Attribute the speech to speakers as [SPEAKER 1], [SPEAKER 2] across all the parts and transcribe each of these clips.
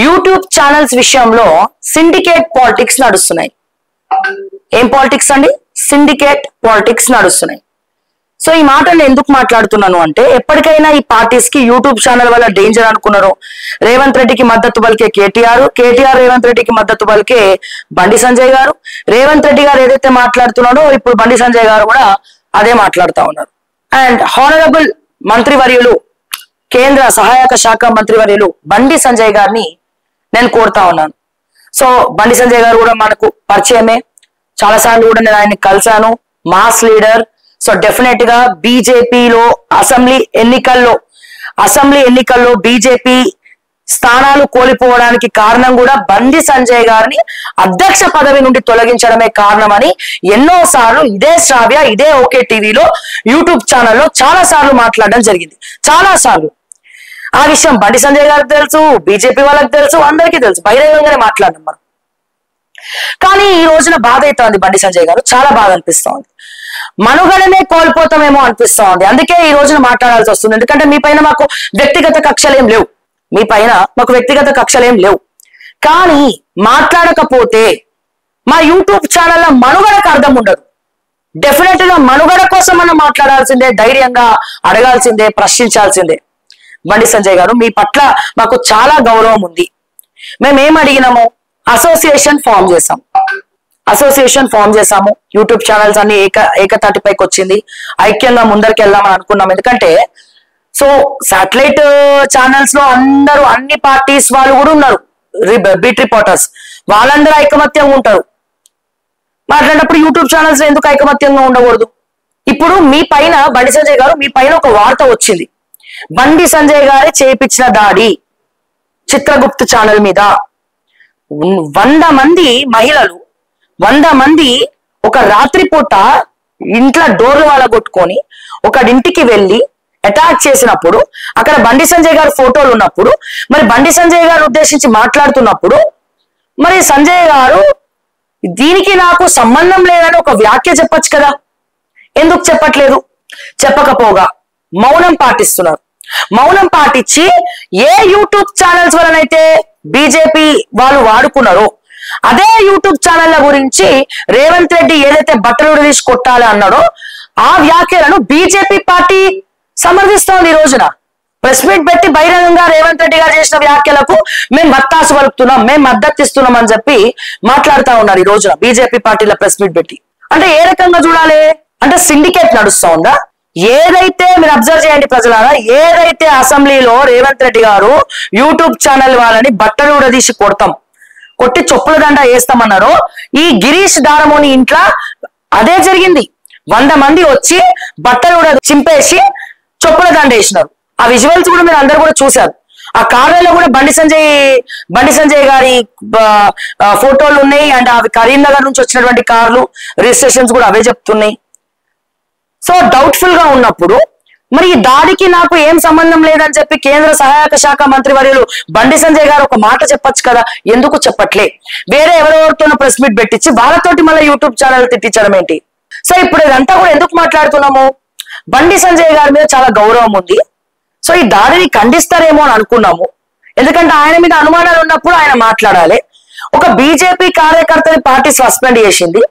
[SPEAKER 1] YouTube channels విషయంలో syndicate politics నడుస్తున్నాయి. ఏం పాలిటిక్స్ అండి? సిండికేట్ పాలిటిక్స్ నడుస్తున్నాయి. సో ఈ మాటలు ఎందుకు మాట్లాడుతున్నాను అంటే, ఎప్పటికైనా ఈ పార్టీస్ కి యూట్యూబ్ ఛానల్ వల్ల డేంజర్ అనుకున్నారు. రేవంత్ రెడ్డికి మద్దతు పలికే కేటీఆర్, రేవంత్ రెడ్డికి మద్దతు పలికే బండి సంజయ్ గారు, రేవంత్ రెడ్డి గారు ఏదైతే మాట్లాడుతున్నాడో ఇప్పుడు బండి సంజయ్ గారు కూడా అదే మాట్లాడుతూ ఉన్నారు. అండ్ హానరబుల్ మంత్రివర్యులు, కేంద్ర సహాయక శాఖ మంత్రివర్యులు బండి సంజయ్ గారిని నేను కోరుతా ఉన్నాను. సో బండి సంజయ్ గారు కూడా మనకు పరిచయమే, చాలా సార్లు కూడా నేను ఆయన్ని కలిశాను. Mass leader. సో డెఫినెట్ గా బీజేపీలో అసెంబ్లీ ఎన్నికల్లో బీజేపీ స్థానాలు కోల్పోవడానికి కారణం కూడా బండి సంజయ్ గారిని అధ్యక్ష పదవి నుండి తొలగించడమే కారణమని ఎన్నోసార్లు ఇదే శ్రావ్య, ఇదే ఓకే టీవీలో, యూట్యూబ్ ఛానల్లో చాలా సార్లు మాట్లాడడం జరిగింది. చాలా సార్లు ఆ విషయం బండి సంజయ్ గారికి తెలుసు, బీజేపీ వాళ్ళకి తెలుసు, అందరికీ తెలుసు. బహిరంగంగానే మాట్లాడడం మనం. కానీ ఈ రోజున బాధ అవుతోంది. బండి సంజయ్ గారు చాలా బాధ అనిపిస్తోంది. మనుగడనే కోల్పోతామేమో అనిపిస్తోంది. అందుకే ఈ రోజున మాట్లాడాల్సి వస్తుంది. ఎందుకంటే మీ పైన మాకు వ్యక్తిగత కక్షలేం లేవు. కానీ మాట్లాడకపోతే మా యూట్యూబ్ ఛానల్ మనుగడకు అర్థం ఉండదు. డెఫినెట్ గా మనుగడ కోసం మనం మాట్లాడాల్సిందే, ధైర్యంగా అడగాల్సిందే, ప్రశ్నించాల్సిందే. బండి సంజయ్ గారు, మీ పట్ల మాకు చాలా గౌరవం ఉంది. మేమేం అడిగినాము? అసోసియేషన్ ఫామ్ చేసాము. యూట్యూబ్ ఛానల్స్ అన్ని ఏకతాటిపైకి వచ్చింది. ఐక్యంగా ముందరికి వెళ్దామని అనుకున్నాం. ఎందుకంటే సో శాటిలైట్ ఛానల్స్ లో అందరూ, అన్ని పార్టీస్ వాళ్ళు కూడా ఉన్నారు, బీట్ రిపోర్టర్స్, వాళ్ళందరూ ఐకమత్యంగా ఉంటారు. మాట్లాడినప్పుడు యూట్యూబ్ ఛానల్స్ లో ఎందుకు ఐకమత్యంగా ఉండకూడదు? ఇప్పుడు మీ పైన బండి సంజయ్ గారు, మీ పైన ఒక వార్త వచ్చింది. బండి సంజయ్ గారే చేయించిన దాడి చిత్రగుప్తు ఛానల్ మీద 100 మంది మహిళలు, 100 మంది ఒక రాత్రిపూట ఇంట్లో డోర్లు వాళ్ళగొట్టుకొని ఒకడింటికి వెళ్ళి అటాక్ చేసినప్పుడు, అక్కడ బండి సంజయ్ గారు ఫోటోలు ఉన్నప్పుడు, మరి బండి సంజయ్ గారు ఉద్దేశించి మాట్లాడుతున్నప్పుడు, మరి సంజయ్ గారు దీనికి నాకు సంబంధం లేదని ఒక వ్యాఖ్య చెప్పొచ్చు కదా, ఎందుకు చెప్పట్లేదు? చెప్పకపోగా మౌనం పాటిస్తున్నారు. మౌనం పాటించి ఏ యూట్యూబ్ ఛానల్స్ వలనైతే బీజేపీ వాళ్ళు వాడుకున్నారో అదే యూట్యూబ్ ఛానళ్ల గురించి రేవంత్ రెడ్డి ఏదైతే బట్టలు రిలీజ్ కొట్టాలి అన్నాడో ఆ వ్యాఖ్యలను బీజేపీ పార్టీ సమర్థిస్తోంది. ఈ రోజున ప్రెస్ మీట్ పెట్టి బహిరంగంగా రేవంత్ రెడ్డి గారు చేసిన వ్యాఖ్యలకు మేము మత్తాసు పలుకుతున్నాం, మేము మద్దతు ఇస్తున్నాం అని చెప్పి మాట్లాడుతూ ఉన్నారు ఈ రోజున బీజేపీ పార్టీల ప్రెస్ మీట్ పెట్టి. అంటే ఏ రకంగా చూడాలి? అంటే సిండికేట్ నడుస్తా ఉందా? ఏదైతే మీరు అబ్జర్వ్ చేయండి ప్రజలారా, ఏదైతే అసెంబ్లీలో రేవంత్ రెడ్డి గారు యూట్యూబ్ ఛానల్ వాళ్ళని బట్టలు ఉడదీసి కొట్టి చొప్పుల దండ వేస్తామన్నారో, ఈ గిరీష్ దారమోని ఇంట్లో అదే జరిగింది. 100 మంది వచ్చి బట్టలు కూడా చింపేసి చొప్పుల దండ వేసినారు. ఆ విజువల్స్ కూడా మీరు అందరు కూడా చూశారు. ఆ కార్లలో కూడా బండి సంజయ్ గారి ఫోటోలు ఉన్నాయి. అండ్ అవి కరీంనగర్ నుంచి వచ్చినటువంటి కార్లు, రిజిస్ట్రేషన్స్ కూడా అవే చెప్తున్నాయి. సో డౌట్ఫుల్ గా ఉన్నప్పుడు మరి ఈ దాడికి నాకు ఏం సంబంధం లేదని చెప్పి కేంద్ర సహాయక శాఖ మంత్రివర్యులు బండి సంజయ్ గారు ఒక మాట చెప్పొచ్చు కదా, ఎందుకు చెప్పట్లే? వేరే ఎవరెవరితోనో ప్రెస్ మీట్ పెట్టించి వాళ్ళతోటి మళ్ళీ యూట్యూబ్ ఛానల్ తిట్టించడం ఏంటి? సో ఇప్పుడు ఇదంతా కూడా ఎందుకు మాట్లాడుతున్నాము? బండి సంజయ్ గారి మీద చాలా గౌరవం ఉంది. సో ఈ దాడిని ఖండిస్తారేమో అని అనుకున్నాము. ఎందుకంటే ఆయన మీద అనుమానాలు ఉన్నప్పుడు ఆయన మాట్లాడాలి. ఒక బీజేపీ కార్యకర్తని పార్టీ సస్పెండ్ చేసింది.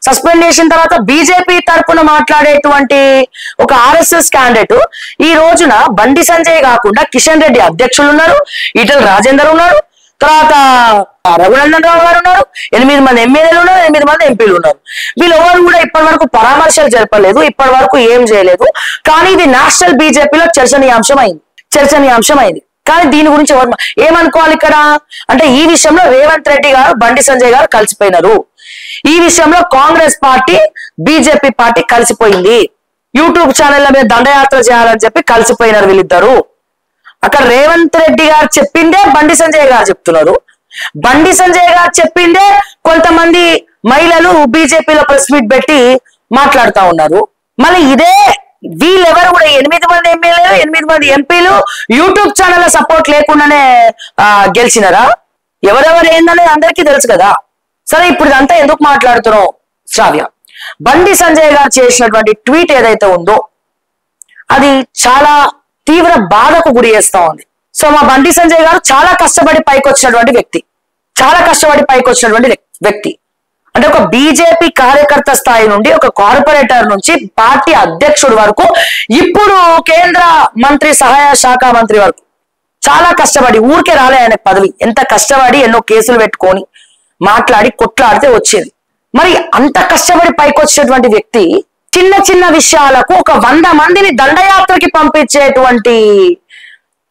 [SPEAKER 1] సస్పెండ్ చేసిన తర్వాత బీజేపీ తరఫున మాట్లాడేటువంటి ఒక ఆర్ఎస్ఎస్ క్యాండిడేట్ ఈ రోజున బండి సంజయ్ కాకుండా కిషన్ రెడ్డి అధ్యక్షులు ఉన్నారు, ఈటల రాజేందర్ ఉన్నారు, తర్వాత రఘునందన్ రావు గారు ఉన్నారు, 8 మంది ఎమ్మెల్యేలు ఉన్నారు, 8 మంది ఎంపీలు ఉన్నారు. వీళ్ళెవరు కూడా ఇప్పటి వరకు పరామర్శలు జరపలేదు, ఇప్పటి వరకు ఏం చేయలేదు. కానీ ఇది నేషనల్ బీజేపీలో చర్చనీయాంశం అయింది. కానీ దీని గురించి ఎవరు ఏమనుకోవాలి ఇక్కడ అంటే, ఈ విషయంలో రేవంత్ రెడ్డి గారు బండి సంజయ్ గారు కలిసిపోయినారు. ఈ విషయంలో కాంగ్రెస్ పార్టీ బీజేపీ పార్టీ కలిసిపోయింది. యూట్యూబ్ ఛానళ్ల మీద దండయాత్ర చేయాలని చెప్పి కలిసిపోయినారు వీళ్ళిద్దరు. అక్కడ రేవంత్ రెడ్డి గారు చెప్పిందే బండి సంజయ్ గారు చెప్తున్నారు. బండి సంజయ్ గారు చెప్పిందే కొంతమంది మహిళలు బీజేపీలో ప్రెస్ మీట్ పెట్టి మాట్లాడుతూ ఉన్నారు. మళ్ళీ ఇదే వీళ్ళెవరు కూడా 8 మంది ఎమ్మెల్యేలు, 8 మంది ఎంపీలు యూట్యూబ్ ఛానల్ సపోర్ట్ లేకుండానే గెలిచినారా? ఎవరెవరు ఏందనేది అందరికీ తెలుసు కదా. సరే, ఇప్పుడు ఇదంతా ఎందుకు మాట్లాడుతున్నాం శ్రావ్య? బండి సంజయ్ గారు చేసినటువంటి ట్వీట్ ఏదైతే ఉందో అది చాలా తీవ్ర బాధకు గురి చేస్తా ఉంది. సో మా బండి సంజయ్ గారు చాలా కష్టపడి పైకి వచ్చినటువంటి వ్యక్తి, చాలా కష్టపడి పైకి వచ్చినటువంటి వ్యక్తి. అంటే ఒక బీజేపీ కార్యకర్త స్థాయి నుండి ఒక కార్పొరేటర్ నుంచి పార్టీ అధ్యక్షుడు వరకు, ఇప్పుడు కేంద్ర మంత్రి సహాయ శాఖ మంత్రి వరకు చాలా కష్టపడి, ఊరికే రాలే ఆయన పదవి, ఎంత కష్టపడి ఎన్నో కేసులు పెట్టుకొని మాట్లాడి కొట్లాడితే వచ్చేది. మరి అంత కష్టపడి పైకి వచ్చేటువంటి వ్యక్తి చిన్న చిన్న విషయాలకు ఒక 100 మందిని దండయాత్రకి పంపించేటువంటి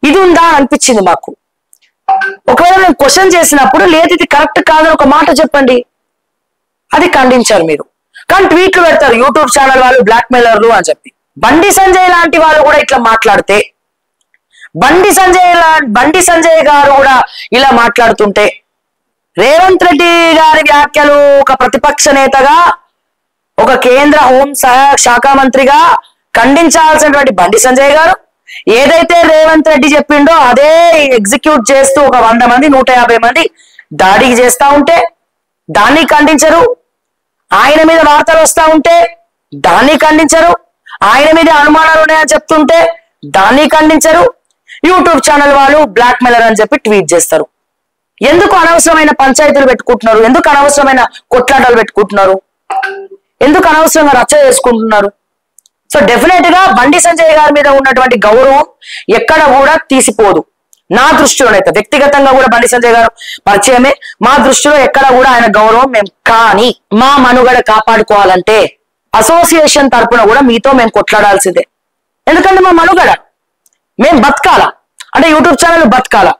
[SPEAKER 1] ఇది ఉందా అనిపించింది మాకు. ఒకవేళ మేము క్వశ్చన్ చేసినప్పుడు లేదు ఇది కరెక్ట్ కాదని ఒక మాట చెప్పండి, అది ఖండించారు మీరు. కానీ ట్వీట్లు పెడతారు యూట్యూబ్ ఛానల్ వాళ్ళు బ్లాక్ మెయిలర్లు అని చెప్పి. బండి సంజయ్ లాంటి వాళ్ళు కూడా ఇట్లా మాట్లాడితే, బండి సంజయ్ గారు కూడా ఇలా మాట్లాడుతుంటే, రేవంత్ రెడ్డి గారి వ్యాఖ్యలు ఒక ప్రతిపక్ష నేతగా, ఒక కేంద్ర హోం శాఖ మంత్రిగా ఖండించాల్సినటువంటి బండి సంజయ్ గారు ఏదైతే రేవంత్ రెడ్డి చెప్పిండో అదే ఎగ్జిక్యూట్ చేస్తూ ఒక 100 మంది 150 మంది దాడికి చేస్తా ఉంటే దాన్ని ఖండించరు. ఆయన మీద వార్తలు వస్తా ఉంటే దాన్ని ఖండించరు. ఆయన మీద అనుమానాలు ఉన్నాయని చెప్తుంటే దాన్ని ఖండించరు. యూట్యూబ్ ఛానల్ వాళ్ళు బ్లాక్ మెయిలర్ అని చెప్పి ట్వీట్ చేస్తారు. ఎందుకు అనవసరమైన పంచాయతీలు పెట్టుకుంటున్నారు? ఎందుకు అనవసరమైన కొట్లాటలు పెట్టుకుంటున్నారు? ఎందుకు అనవసరంగా రచ్చ చేసుకుంటున్నారు? సో డెఫినెట్ గా బండి సంజయ్ గారి మీద ఉన్నటువంటి గౌరవం ఎక్కడ కూడా తీసిపోదు. నా దృష్టిలోనైతే వ్యక్తిగతంగా కూడా బండి సంజయ్ గారు పరిచయమే. మా దృష్టిలో ఎక్కడ కూడా ఆయన గౌరవం మేము, కానీ మా మనుగడ కాపాడుకోవాలంటే అసోసియేషన్ తరపున కూడా మీతో మేము కొట్లాడాల్సిందే. ఎందుకంటే మా మనుగడ మేము బతకాలా అంటే యూట్యూబ్ ఛానల్ బతకాలా.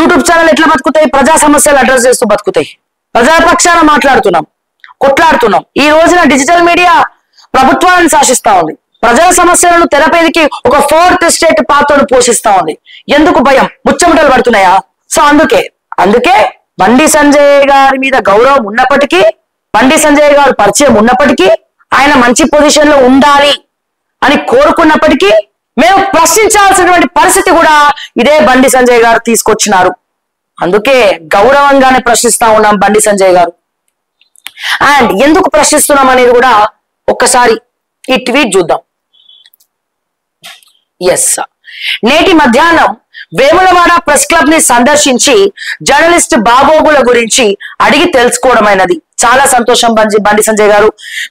[SPEAKER 1] యూట్యూబ్ ఛానల్ ఎట్లా బతుకుతాయి? ప్రజా సమస్యలు అడ్రస్ చేస్తూ బతుకుతాయి. ప్రజాపక్షాన మాట్లాడుతున్నాం, కొట్లాడుతున్నాం. ఈ రోజున డిజిటల్ మీడియా ప్రభుత్వాన్ని శాసిస్తా ఉంది. ప్రజా సమస్యలను తెరపేదికి ఒక 4th స్టేట్ పాత్రను పోషిస్తా ఉంది. ఎందుకు భయం? ముచ్చమటలు పడుతున్నాయా? సో అందుకే బండి సంజయ్ గారి మీద గౌరవం ఉన్నప్పటికీ, బండి సంజయ్ గారు పరిచయం ఉన్నప్పటికీ, ఆయన మంచి పొజిషన్ లో ఉండాలి అని కోరుకున్నప్పటికీ మేము ప్రశ్నించాల్సినటువంటి పరిస్థితి కూడా ఇదే బండి సంజయ్ గారు తీసుకొచ్చినారు. అందుకే గౌరవంగానే ప్రశ్నిస్తా ఉన్నాం బండి సంజయ్ గారు. అండ్ ఎందుకు ప్రశ్నిస్తున్నాం అనేది కూడా ఒక్కసారి ఈ ట్వీట్ చూద్దాం. ఎస్, నేటి మధ్యాహ్నం వేములవాడ ప్రెస్ క్లబ్ ని సందర్శించి జర్నలిస్ట్ బాగోగుల గురించి అడిగి తెలుసుకోవడమైనది. చాలా సంతోషం బండి సంజయ్ గారు,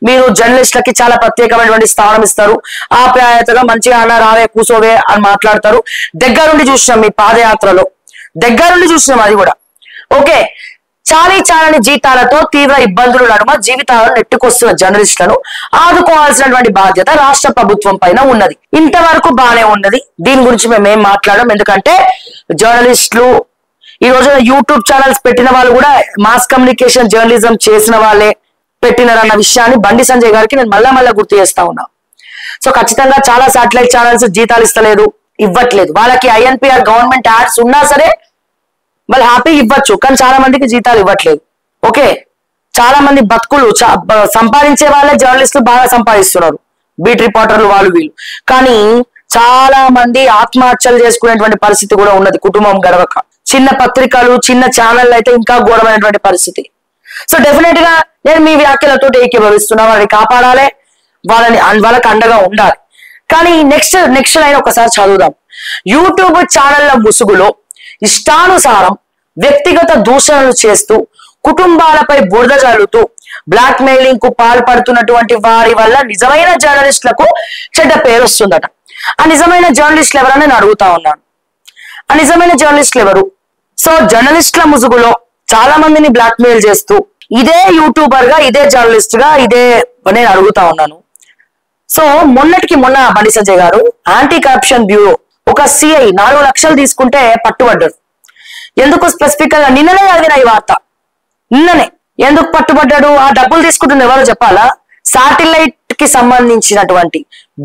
[SPEAKER 1] మీరు జర్నలిస్టులకి చాలా ప్రత్యేకమైనటువంటి స్థానం ఇస్తారు. ఆప్యాయతగా మంచిగా అన్న రావే కూసోవే అని మాట్లాడతారు. దగ్గరుండి చూసినాం, మీ పాదయాత్రలో దగ్గరుండి చూసినాం. అది కూడా ఓకే. చాలని జీతాలతో తీవ్ర ఇబ్బందులు నడుమ జీవితాలను నెట్టుకొస్తున్న జర్నలిస్టులను ఆదుకోవాల్సినటువంటి బాధ్యత రాష్ట్ర ప్రభుత్వం పైన ఉన్నది. ఇంతవరకు బానే ఉన్నది, దీని గురించి మేమేం మాట్లాడడం. ఎందుకంటే జర్నలిస్టులు ఈ రోజున యూట్యూబ్ ఛానల్స్ పెట్టిన వాళ్ళు కూడా మాస్ కమ్యూనికేషన్ జర్నలిజం చేసిన వాళ్ళే పెట్టినారన్న విషయాన్ని బండి సంజయ్ గారికి నేను మళ్ళా గుర్తు చేస్తా ఉన్నా. సో ఖచ్చితంగా చాలా శాటిలైట్ ఛానల్స్ జీతాలు ఇవ్వట్లేదు. వాళ్ళకి ఐఎన్పిఆర్ గవర్నమెంట్ యాడ్స్ ఉన్నా సరే వాళ్ళు హ్యాపీ ఇవ్వచ్చు, కానీ చాలా మందికి జీతాలు ఇవ్వట్లేదు. ఓకే, చాలా మంది బతుకులు సంపాదించే వాళ్ళే జర్నలిస్టులు బాగా సంపాదిస్తున్నారు, బీట్ రిపోర్టర్లు వాళ్ళు వీళ్ళు. కానీ చాలా మంది ఆత్మహత్యలు చేసుకునేటువంటి పరిస్థితి కూడా ఉన్నది, కుటుంబం గడవక. చిన్న పత్రికలు, చిన్న ఛానళ్ళు అయితే ఇంకా ఘోరమైనటువంటి పరిస్థితి. సో డెఫినెట్ గా నేను మీ వ్యాఖ్యలతో ఏకీభవిస్తున్నా. వాళ్ళని కాపాడాలి, వాళ్ళకి అండగా ఉండాలి. కానీ నెక్స్ట్ లైన్ ఒకసారి చదువుదాం. యూట్యూబ్ ఛానళ్ల ముసుగులో ఇష్టానుసారం వ్యక్తిగత దూషణలు చేస్తూ కుటుంబాలపై బురద జల్లుతూ బ్లాక్ మెయిలింగ్ కు పాల్పడుతున్నటువంటి వారి వల్ల నిజమైన జర్నలిస్టులకు చెడ్డ పేరు వస్తుందట. ఆ నిజమైన జర్నలిస్టులు ఎవరని నేను అడుగుతా ఉన్నాను. ఆ నిజమైన జర్నలిస్టులు ఎవరు? సో జర్నలిస్టుల ముసుగులో చాలా మందిని బ్లాక్ మెయిల్ చేస్తూ ఇదే యూట్యూబర్ గా, ఇదే జర్నలిస్ట్ గా, ఇదే నేను అడుగుతా ఉన్నాను. సో మొన్నటికి మొన్న బండి సంజయ్ గారు యాంటీ కరప్షన్ బ్యూరో ఒక సిఐ 4 లక్షలు తీసుకుంటే పట్టుబడ్డారు. ఎందుకు స్పెసిఫిక్ గా నిన్ననే చదివిన ఈ వార్త. నిన్ననే ఎందుకు పట్టుబడ్డాడు? ఆ డబ్బులు తీసుకుంటుంది ఎవరో చెప్పాలా? శాటిలైట్ కి సంబంధించినటువంటి,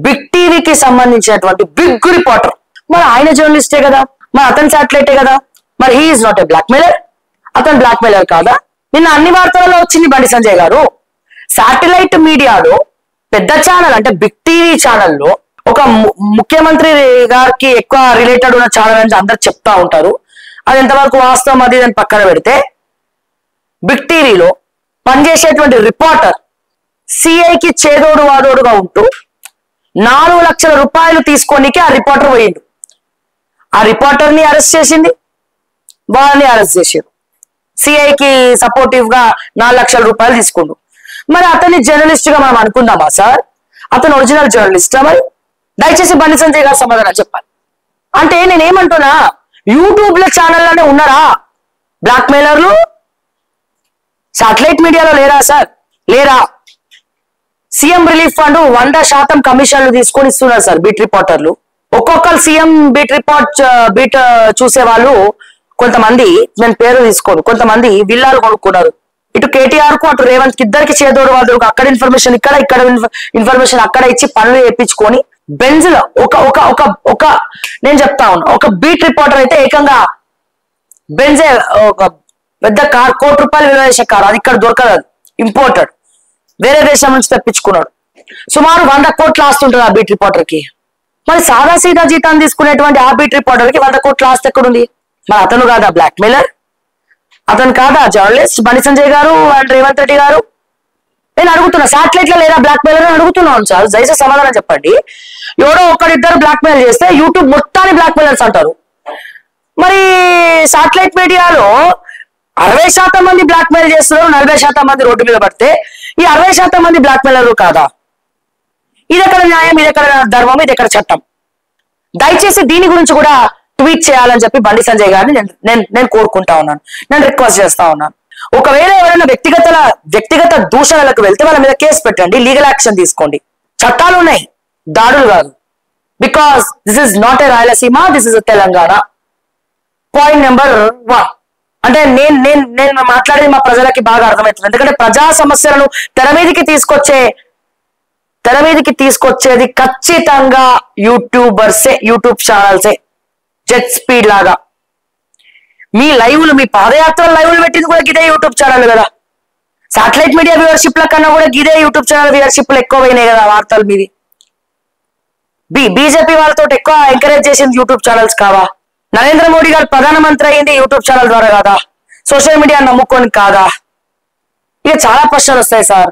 [SPEAKER 1] బిగ్ టీవీకి సంబంధించినటువంటి బిగ్ రిపోర్టర్. మరి ఆయన జర్నలిస్టే కదా, మరి అతను శాటిలైటే కదా, మరి he is not a blackmailer. అతను బ్లాక్ మెయిలర్ కాదా? నిన్న అన్ని వార్తలలో వచ్చింది బండి సంజయ్ గారు. శాటిలైట్ మీడియాలో పెద్ద ఛానల్ అంటే బిగ్ టీవీ ఛానల్లో ఒక ముఖ్యమంత్రి గారికి ఎక్కువ రిలేటెడ్ ఉన్న ఛానల్ అని అందరు చెప్తా ఉంటారు. అది ఎంతవరకు వాస్తవం అది దాన్ని పక్కన పెడితే, బిగ్ టీవీలో పనిచేసేటువంటి రిపోర్టర్ సిఐకి చేదోడు వాదోడుగా ఉంటూ 4 లక్షల రూపాయలు తీసుకోనికి ఆ రిపోర్టర్ పోయిండు. ఆ రిపోర్టర్ ని అరెస్ట్ చేసింది, వాళ్ళని అరెస్ట్ చేశారు. సిఐకి సపోర్టివ్ గా 4 లక్షల రూపాయలు తీసుకుండు. మరి అతన్ని జర్నలిస్ట్ గా మనం అనుకుందామా సార్? అతను ఒరిజినల్ జర్నలిస్టా? మరి దయచేసి బండి సంజయ్ గారు సమాధానం చెప్పాలి. అంటే నేనేమంటున్నా, యూట్యూబ్ లో ఛానల్లోనే ఉన్నారా బ్లాక్ మెయిలర్లు? సాటిలైట్ మీడియాలో లేరా సార్? లేరా? సీఎం రిలీఫ్ ఫండ్ 100% కమిషన్లు తీసుకొని ఇస్తున్నారు సార్ బీట్ రిపోర్టర్లు. ఒక్కొక్కరు సీఎం బీట్ చూసే వాళ్ళు కొంతమంది, నేను పేరు తీసుకోను, కొంతమంది విల్లాలు కొనుక్కున్నారు. ఇటు కేటీఆర్ కు అటు రేవంత్ కి ఇద్దరికి చేదోడు వాళ్ళు, అక్కడ ఇన్ఫర్మేషన్ ఇక్కడ ఇన్ఫర్మేషన్ అక్కడ ఇచ్చి పనులు చేయించుకొని బెంజ్ లో ఒక నేను చెప్తా ఉన్నా, ఒక బీట్ రిపోర్టర్ అయితే ఏకంగా బెంజే ఒక పెద్ద కార్, ₹1,00,00,000 విలువ చేసే కారు, అది ఇక్కడ దొరకదు, అది ఇంపోర్టెడ్, వేరే దేశం నుంచి తెప్పించుకున్నాడు. సుమారు 100 కోట్ల ఆస్తి ఉంటుంది ఆ బీట్ రిపోర్టర్ కి. మరి సాదా సీదా జీతాన్ని తీసుకునేటువంటి ఆ బీట్ రిపోర్టర్ కి 100 కోట్ల ఆస్తి ఎక్కడుంది? మరి అతను కాదా బ్లాక్ మెయిలర్? అతను కాదా జర్నలిస్ట్ బండి సంజయ్ గారు అండ్ రేవంత్ రెడ్డి గారు? నేను అడుగుతున్నా, సాటిలైట్ లో లేదా బ్లాక్ మెయిలర్ అని అడుగుతున్నాను సార్. దయచేసి సమాధానం చెప్పండి. ఎవడో ఒకరిద్దరు బ్లాక్ మెయిల్ చేస్తే యూట్యూబ్ మొత్తాన్ని బ్లాక్ మెయిలర్స్ అంటారు. మరి సాటిలైట్ మీడియాలో 60% మంది బ్లాక్ మెయిల్ చేస్తున్నారు, 40% మంది రోడ్డు మీద పడితే ఈ 60% మంది బ్లాక్ మెయిలర్ కాదా? ఇది ఎక్కడ న్యాయం, ఇది ఎక్కడ ధర్మం, ఇది ఎక్కడ చట్టం? దయచేసి దీని గురించి కూడా ట్వీట్ చేయాలని చెప్పి బండి సంజయ్ గారిని నేను కోరుకుంటా ఉన్నాను, నేను రిక్వెస్ట్ చేస్తా ఉన్నాను. ఒకవేళ ఎవరైనా వ్యక్తిగత దూషణలకు వెళ్తే వాళ్ళ మీద కేసు పెట్టండి, లీగల్ యాక్షన్ తీసుకోండి. చట్టాలు ఉన్నాయి, దాడులు కాదు. Because this is not a Rayalaseema, this is Telangana. Point number 1. అంటే నేను మాట్లాడేది మా ప్రజలకి బాగా అర్థమవుతుంది. ఎందుకంటే ప్రజా సమస్యలను తెర మీదకి తీసుకొచ్చేది ఖచ్చితంగా యూట్యూబర్సే, యూట్యూబ్ ఛానల్సే. జెట్ స్పీడ్ లాగా మీ లైవ్లు, మీ పాదయాత్ర లైవ్లు పెట్టింది కూడా గిదే యూట్యూబ్ ఛానల్ కదా. సాటిలైట్ మీడియా వ్యూవర్షిప్ ల కన్నా కూడా గిదే యూట్యూబ్ ఛానల్ వ్యూవర్షిప్లు ఎక్కువ పోయినాయి కదా వార్తలు మీది. బీజేపీ వాళ్ళతో ఎక్కువ ఎంకరేజ్ చేసింది యూట్యూబ్ ఛానల్స్ కావా? నరేంద్ర మోడీ గారు ప్రధానమంత్రి అయింది యూట్యూబ్ ఛానల్ ద్వారా కాదా? సోషల్ మీడియా నమ్ముకొని కాదా? ఇక చాలా ప్రశ్నలు వస్తాయి సార్.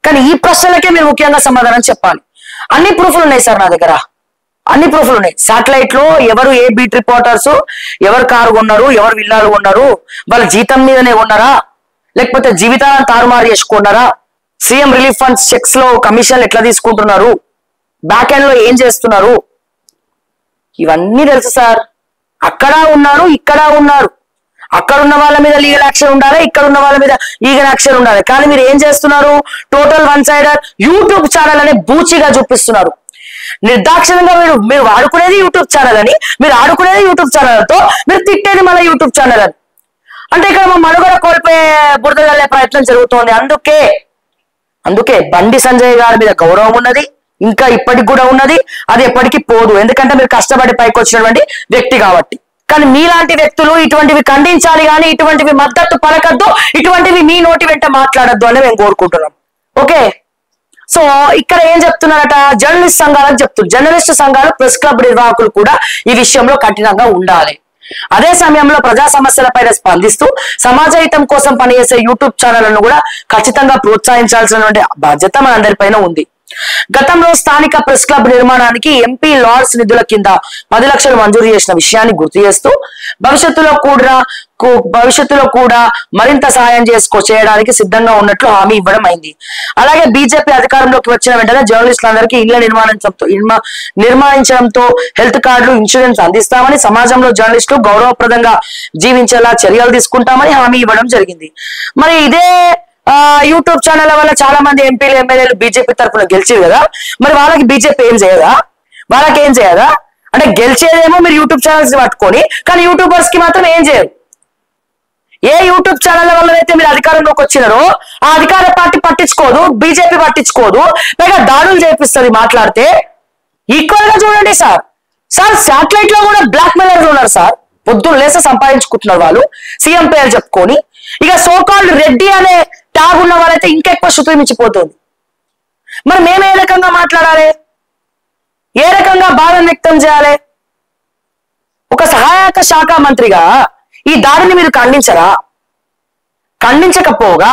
[SPEAKER 1] కానీ ఈ ప్రశ్నలకే మీరు ముఖ్యంగా సమాధానం చెప్పాలి. అన్ని ప్రూఫ్లు ఉన్నాయి సార్ నా దగ్గర, అన్ని ప్రూఫ్లు ఉన్నాయి. సాటిలైట్ లో ఎవరు ఏ బీట్ రిపోర్టర్స్ ఎవరు కారు కొన్నారు, ఎవరు విల్లాలు కొన్నారు, వాళ్ళ జీతం మీదనే కొన్నారా, లేకపోతే జీవితాలను తారుమారు చేసుకున్నారా, సీఎం రిలీఫ్ ఫండ్స్ చెక్స్ లో కమిషన్లు ఎట్లా తీసుకుంటున్నారు, బ్యాక్ ఎండ్ లో ఏం చేస్తున్నారు, ఇవన్నీ తెలుసు సార్. అక్కడ ఉన్నారు, ఇక్కడ ఉన్నారు. అక్కడ ఉన్న వాళ్ళ మీద లీగల్ యాక్షన్ ఉండాలి, ఇక్కడ ఉన్న వాళ్ళ మీద లీగల్ యాక్షన్ ఉండాలి. కానీ మీరు ఏం చేస్తున్నారు? Total one cider YouTube channel అనే బూచిగా చూపిస్తున్నారు. నిర్దాక్షిణంగా మీరు వాడుకునేది యూట్యూబ్ ఛానల్ అని, మీరు ఆడుకునేది యూట్యూబ్ ఛానల్తో, మీరు తిట్టేది మళ్ళీ యూట్యూబ్ ఛానల్ అని. అంటే ఇక్కడ మా మనుగడ కోల్పోయే బురద జల్లే ప్రయత్నం జరుగుతోంది. అందుకే బండి సంజయ్ గారి మీద గౌరవం ఉన్నది, ఇంకా ఇప్పటికి కూడా ఉన్నది, అది ఎప్పటికీ పోదు. ఎందుకంటే మీరు కష్టపడి పైకి వచ్చినటువంటి వ్యక్తి కాబట్టి. కానీ మీలాంటి వ్యక్తులు ఇటువంటివి ఖండించాలి, కానీ ఇటువంటివి మద్దతు పలకద్దు, ఇటువంటివి మీ నోటి వెంట మాట్లాడద్దు అని మేము కోరుకుంటున్నాం. ఓకే, సో ఇక్కడ ఏం చెప్తున్నారట, జర్నలిస్ట్ సంఘాలకు చెప్తున్నారు. జర్నలిస్ట్ సంఘాలు, ప్రెస్ క్లబ్ నిర్వాహకులు కూడా ఈ విషయంలో కఠినంగా ఉండాలి. అదే సమయంలో ప్రజా సమస్యలపైన స్పందిస్తూ సమాజ హితం కోసం పనిచేసే యూట్యూబ్ ఛానళ్లను కూడా ఖచ్చితంగా ప్రోత్సహించాల్సినటువంటి బాధ్యత మనందరిపైన ఉంది. గతంలో స్థానిక ప్రెస్ క్లబ్ నిర్మాణానికి ఎంపీ లార్డ్స్ నిధుల కింద 10 లక్షలు మంజూరు చేసిన విషయాన్ని గుర్తు చేస్తూ భవిష్యత్తులో కూడా మరింత సహాయం చేయడానికి సిద్ధంగా ఉన్నట్లు హామీ ఇవ్వడం అయింది. అలాగే బీజేపీ అధికారంలోకి వచ్చిన వెంటనే జర్నలిస్టులందరికీ ఇళ్ల నిర్మాణించడంతో హెల్త్ కార్డులు, ఇన్సూరెన్స్ అందిస్తామని, సమాజంలో జర్నలిస్టులు గౌరవప్రదంగా జీవించేలా చర్యలు తీసుకుంటామని హామీ ఇవ్వడం జరిగింది. మరి ఇదే యూట్యూబ్ ఛానల్ వల్ల చాలా మంది ఎంపీలు, ఎమ్మెల్యేలు బీజేపీ తరఫున గెలిచారు కదా. మరి వాళ్ళకి బీజేపీ ఏం చేయదా? వాళ్ళకేం చేయదా? అంటే గెలిచేదేమో మీరు యూట్యూబ్ ఛానల్స్ పట్టుకొని, కానీ యూట్యూబర్స్ కి మాత్రం ఏం చేయరు. ఏ యూట్యూబ్ ఛానల్ వల్ల అయితే మీరు అధికారంలోకి వచ్చినారో ఆ అధికార పార్టీ పట్టించుకోదు, బీజేపీ పట్టించుకోదు, పైగా దాడులు చేపిస్తుంది మాట్లాడితే. ఈక్వల్ గా చూడండి సార్. సాటిలైట్ లో కూడా బ్లాక్ మెయిలర్స్ ఉన్నారు సార్. పొద్దున్న లేస సంపాదించుకుంటున్నారు వాళ్ళు సీఎం పేరు చెప్పుకొని. ఇక సోకాల్డ్ రెడ్డి అనే ట్యాగ్ ఉన్న వాళ్ళైతే ఇంకెక్కువ శృతి మించిపోతుంది. మరి మేము ఏ రకంగా మాట్లాడాలి, ఏ రకంగా బాధ వ్యక్తం చేయాలి? ఒక సహాయక శాఖ మంత్రిగా ఈ దాడిని మీరు ఖండించరా? ఖండించకపోగా,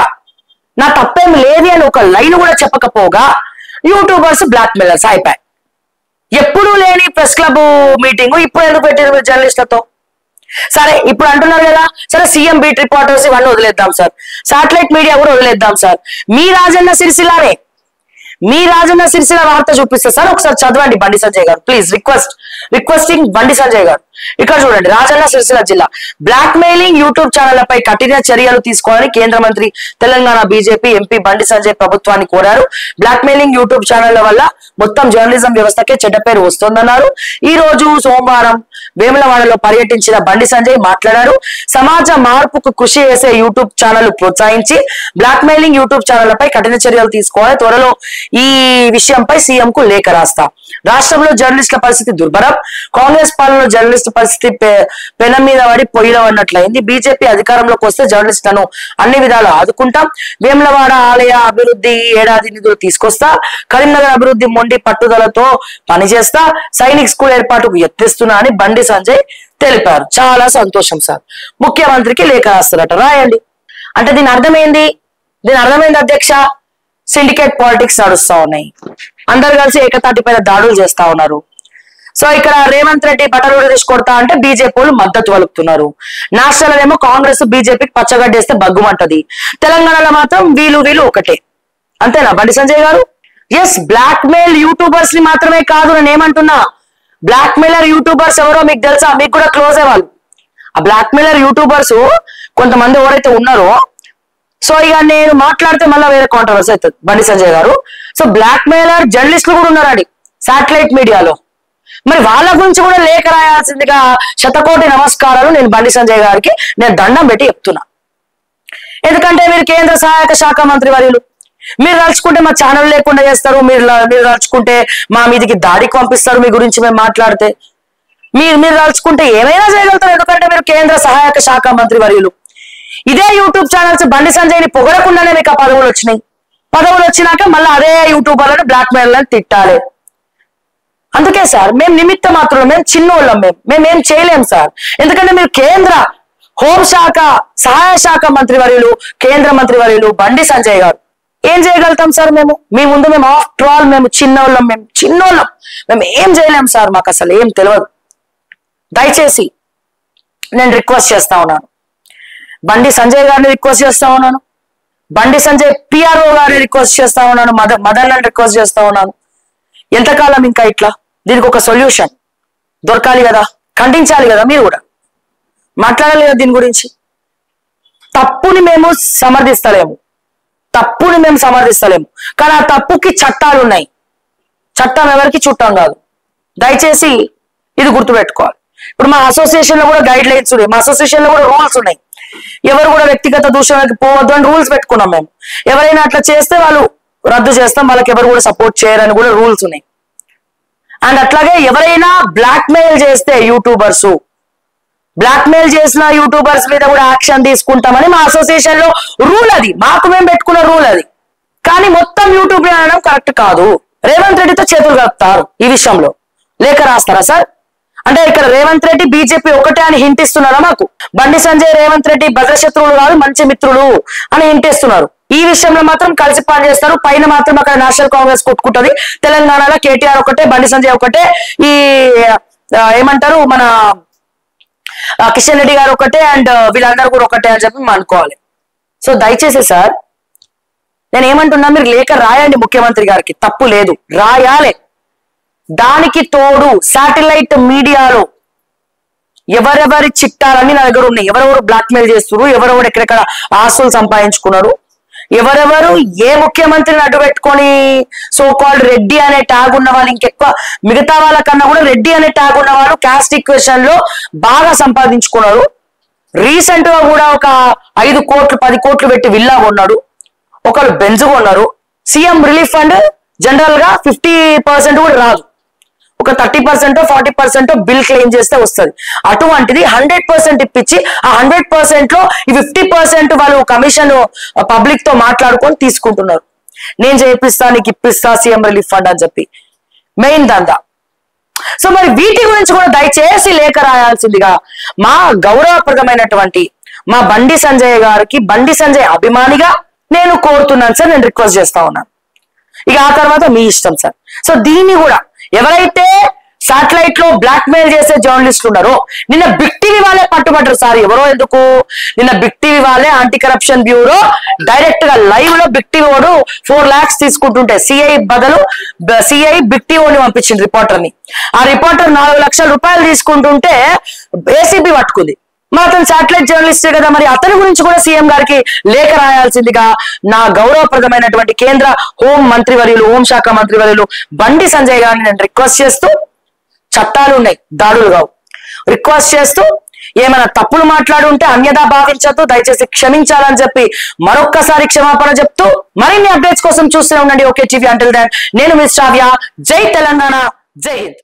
[SPEAKER 1] నా తప్పేం లేది అని ఒక లైన్ కూడా చెప్పకపోగా యూట్యూబర్స్ బ్లాక్ మెయిలర్స్ అయిపోయాయి. ఎప్పుడూ లేని ప్రెస్ క్లబ్ మీటింగ్ ఇప్పుడు ఎందుకు పెట్టారు మీరు జర్నలిస్టులతో? సరే ఇప్పుడు అంటున్నారు కదా, సరే సీఎం బీట్ రిపోర్టర్స్ ఇవన్నీ వదిలేద్దాం సార్, శాటిలైట్ మీడియా కూడా వదిలేద్దాం సార్. మీ రాజన్న సిరిసిల్ల వార్త చూపిస్తే సార్ ఒకసారి చదవండి బండి సంజయ్ గారు, ప్లీజ్ రిక్వెస్టింగ్ బండి సంజయ్ గారు. ఇక్కడ చూడండి, రాజన్న సిరిసిల్ల జిల్లా బ్లాక్ మెయిలింగ్ యూట్యూబ్ ఛానళ్లపై కఠిన చర్యలు తీసుకోవాలని కేంద్ర మంత్రి తెలంగాణ బీజేపీ ఎంపీ బండి సంజయ్ ప్రభుత్వాన్ని కోరారు. బ్లాక్ మెయిలింగ్ యూట్యూబ్ ఛానళ్ల వల్ల మొత్తం జర్నలిజం వ్యవస్థకే చెడ్డ పేరు వస్తోందన్నారు. ఈ రోజు సోమవారం వేములవాడలో పర్యటించిన బండి సంజయ్ మాట్లాడారు. సమాజ మార్పుకు కృషి చేసే యూట్యూబ్ ఛానల్ ప్రోత్సహించి బ్లాక్ మెయిలింగ్ యూట్యూబ్ ఛానళ్లపై కఠిన చర్యలు తీసుకోవాలి. త్వరలో ఈ విషయంపై సీఎం కు లేఖ రాస్తా. రాష్ట్రంలో జర్నలిస్టుల పరిస్థితి దుర్భరం. కాంగ్రెస్ పాలనలో జర్నలిస్టు పరిస్థితి పెనం మీద పడి పొయ్యిలో ఉన్నట్లయింది. బీజేపీ అధికారంలోకి వస్తే జర్నలిస్టులను అన్ని విధాలు ఆదుకుంటాం. వేములవాడ ఆలయ అభివృద్ధి ఏడాది నిధులు తీసుకొస్తా. కరీంనగర్ అభివృద్ధి మొండి పట్టుదలతో పనిచేస్తా. సైనిక్ స్కూల్ ఏర్పాటుకు యత్నిస్తున్నా అని బండి సంజయ్ తెలిపారు. చాలా సంతోషం సార్, ముఖ్యమంత్రికి లేఖ రాస్తారట, రాయండి. అంటే దీని అర్థమైంది అధ్యక్ష, సిండికేట్ పాలిటిక్స్ నడుస్తా ఉన్నాయి. అందరు కలిసి ఏకతాటిపైన దాడులు చేస్తా ఉన్నారు. సో ఇక్కడ రేవంత్ రెడ్డి బటన్ తీసి కొడతా అంటే బీజేపీ వాళ్ళు మద్దతు వలుపుతున్నారు. నేషనల్ కాంగ్రెస్ బీజేపీకి పచ్చగడ్డేస్తే బగ్గుమంటది. తెలంగాణలో మాత్రం వీళ్ళు ఒకటే. అంతేనా బండి సంజయ్ గారు? ఎస్, బ్లాక్ మెయిల్ యూట్యూబర్స్ ని మాత్రమే కాదు, నేను ఏమంటున్నా, బ్లాక్ మెయిలర్ యూట్యూబర్స్ ఎవరో మీకు తెలుసా? మీకు కూడా క్లోజ్ అయ్యేవాళ్ళు. ఆ బ్లాక్ మెయిలర్ యూట్యూబర్స్ కొంతమంది ఎవరైతే ఉన్నారో, సో ఇక నేను మాట్లాడితే మళ్ళీ వేరే కాంట్రవర్సీ అవుతుంది బండి సంజయ్ గారు. సో బ్లాక్ మెయిలర్ జర్నలిస్టులు కూడా ఉన్నారండి శాటిలైట్ మీడియాలో. మరి వాళ్ళ గురించి కూడా లేఖ రాయాల్సిందిగా శతకోటి నమస్కారాలు నేను బండి సంజయ్ గారికి నేను దండం పెట్టి చెప్తున్నా. ఎందుకంటే మీరు కేంద్ర సహాయక శాఖ మంత్రి వర్యులు, మీరు తలుచుకుంటే మా ఛానల్ లేకుండా చేస్తారు, మీరు తలుచుకుంటే మా మీదికి దాడికి పంపిస్తారు. మీ గురించి మేము మాట్లాడితే మీరు తలుచుకుంటే ఏమైనా చేయగలుగుతారు. ఎందుకంటే మీరు కేంద్ర సహాయక శాఖ మంత్రి వర్యులు. ఇదే యూట్యూబ్ ఛానల్స్ బండి సంజయ్ ని పొగడకుండానే మీకు ఆ పదవులు వచ్చినాయి. పదవులు వచ్చినాక మళ్ళీ అదే యూట్యూబర్లను బ్లాక్ మెయిల్లను తిట్టాలి. అందుకే సార్ మేము నిమిత్త మాత్రం, మేము చిన్నోళ్ళం, మేమేం చేయలేం సార్. ఎందుకంటే మీరు కేంద్ర హోంశాఖ సహాయ శాఖ మంత్రి వర్యులు, కేంద్ర మంత్రి వర్యులు బండి సంజయ్ గారు. ఏం చేయగలుగుతాం సార్? మీ ముందు మేము ఆఫ్టర్ ఆల్ మేము చిన్నోళ్ళం, మేము ఏం చేయలేం సార్. మాకు అసలు ఏం తెలియదు. దయచేసి నేను రిక్వెస్ట్ చేస్తా ఉన్నాను, బండి సంజయ్ గారిని రిక్వెస్ట్ చేస్తా ఉన్నాను, బండి సంజయ్ పిఆర్ఓ గారిని రిక్వెస్ట్ చేస్తా ఉన్నాను, మదన్ రిక్వెస్ట్ చేస్తా ఉన్నాను. ఎంతకాలం ఇంకా ఇట్లా? దీనికి ఒక సొల్యూషన్ దొరకాలి కదా, ఖండించాలి కదా, మీరు కూడా మాట్లాడాలి కదా దీని గురించి. తప్పుని మేము సమర్థిస్తలేము, కానీ ఆ తప్పుకి చట్టాలు ఉన్నాయి. చట్టం ఎవరికి చుట్టం కాదు. దయచేసి ఇది గుర్తుపెట్టుకోవాలి. ఇప్పుడు మా అసోసియేషన్ లో కూడా గైడ్ లైన్స్ ఉన్నాయి, మా అసోసియేషన్ లో కూడా రూల్స్ ఉన్నాయి. ఎవరు కూడా వ్యక్తిగత దూషణకి పోవద్దు అని రూల్స్ పెట్టుకున్నాం మేము. ఎవరైనా అట్లా చేస్తే వాళ్ళు రద్దు చేస్తాం, వాళ్ళకి ఎవరు కూడా సపోర్ట్ చేయరని కూడా రూల్స్ ఉన్నాయి. అండ్ అట్లాగే ఎవరైనా బ్లాక్ మెయిల్ చేస్తే బ్లాక్ మెయిల్ చేసిన యూట్యూబర్స్ మీద కూడా యాక్షన్ తీసుకుంటామని మా అసోసియేషన్ లో రూల్. అది మాకు మేము పెట్టుకున్న రూల్ అది. కానీ మొత్తం యూట్యూబ్ అనడం కరెక్ట్ కాదు. రేవంత్ రెడ్డితో చేతులు కలుపుతారు ఈ విషయంలో. లేఖ రాస్తారా సార్? అంటే ఇక్కడ రేవంత్ రెడ్డి బీజేపీ ఒకటే అని హింట్ ఇస్తున్నారా మాకు? బండి సంజయ్ రేవంత్ రెడ్డి భద్రశత్రువులు కాదు, మంచి మిత్రులు అని హింట్ ఇస్తున్నారు. ఈ విషయంలో మాత్రం కలిసి పనిచేస్తారు. పైన మాత్రం అక్కడ నేషనల్ కాంగ్రెస్ కొట్టుకుంటది. తెలంగాణలో కేటీఆర్ ఒకటే, బండి సంజయ్ ఒకటే, ఈ ఏమంటారు మన కిషన్ రెడ్డి గారు ఒకటే, అండ్ వీళ్ళందరూ కూడా ఒకటే అని చెప్పి మనం అనుకోవాలి. సో దయచేసి సార్ నేను ఏమంటున్నా, మీరు లేఖ రాయండి ముఖ్యమంత్రి గారికి, తప్పు లేదు, రాయాలి. దానికి తోడు శాటిలైట్ మీడియాలో ఎవరెవరి చిట్టాలన్నీ నా దగ్గర ఉన్నాయి. ఎవరెవరు బ్లాక్ మెయిల్ చేస్తున్నారు, ఎవరెవరు ఎక్కడెక్కడ ఆస్తులు సంపాదించుకున్నారు, ఎవరెవరు ఏ ముఖ్యమంత్రిని అడ్డు పెట్టుకొని సో కాల్డ్ రెడ్డి అనే ట్యాగ్ ఉన్న వాళ్ళు, ఇంకెక్కువ మిగతా వాళ్ళకన్నా కూడా రెడ్డి అనే ట్యాగ్ ఉన్న వాళ్ళు క్యాస్ట్ ఈక్వేషన్ లో బాగా సంపాదించుకున్నారు. రీసెంట్ గా కూడా ఒక 5 కోట్లు 10 కోట్లు పెట్టి విల్లా కొన్నాడు, ఒకళ్ళు బెంజ్ కొన్నారు. సీఎం రిలీఫ్ ఫండ్ జనరల్ గా 50% కూడా రాదు, ఒక 30% 40% బిల్ క్లెయిమ్ చేస్తే వస్తుంది. అటువంటిది 100% ఇప్పించి ఆ 100% లో ఈ 50% వాళ్ళు కమిషన్ పబ్లిక్ తో మాట్లాడుకొని తీసుకుంటున్నారు. నేను చేపిస్తా, నీకు ఇప్పిస్తా సీఎం రిలీఫ్ ఫండ్ అని చెప్పి మెయిన్ దందా. సో మరి వీటి గురించి కూడా దయచేసి లేఖ రాయాల్సిందిగా మా గౌరవప్రదమైనటువంటి మా బండి సంజయ్ గారికి, బండి సంజయ్ అభిమానిగా నేను కోరుతున్నాను సార్, నేను రిక్వెస్ట్ చేస్తా ఉన్నాను. ఇక ఆ తర్వాత మీ ఇష్టం సార్. సో దీన్ని కూడా ఎవరైతే సాటిలైట్ లో బ్లాక్ మెయిల్ చేసే జర్నలిస్టులు ఉన్నారో నిన్న బిగ్ టీవీ వాళ్ళే పట్టుబడ్డారు. సార్ ఎవరో ఎందుకు, నిన్న బిగ్ టీవీ వాళ్ళే యాంటీ కరప్షన్ బ్యూరో డైరెక్ట్ గా లైవ్ లో బిగ్ టీవీ వాడు 4 lakhs తీసుకుంటుంటే సిఐ బదులు సిఐ బిగ్ టీవీని పంపించింది రిపోర్టర్ ని. ఆ రిపోర్టర్ 4 లక్షల రూపాయలు తీసుకుంటుంటే ఏసీబీ పట్టుకుంది. మరి అతను శాటిలైట్ జర్నలిస్టే కదా, మరి అతని గురించి కూడా సీఎం గారికి లేఖ రాయాల్సిందిగా నా గౌరవప్రదమైనటువంటి కేంద్ర హోంశాఖ మంత్రివర్యులు బండి సంజయ్ గారిని నేను రిక్వెస్ట్ చేస్తూ, చట్టాలు ఉన్నాయి దాడులు కావు, రిక్వెస్ట్ చేస్తూ ఏమైనా తప్పులు మాట్లాడుంటే అన్యదా భావించద్దు, దయచేసి క్షమించాలని చెప్పి మరొక్కసారి క్షమాపణ చెప్తూ మరిన్ని అప్డేట్స్ కోసం చూస్తూనే ఉండండి ఓకే టీవీ. అంటిల్ దెన్ నేను మిస్ శ్రావ్య. జై తెలంగాణ, జై హింద్.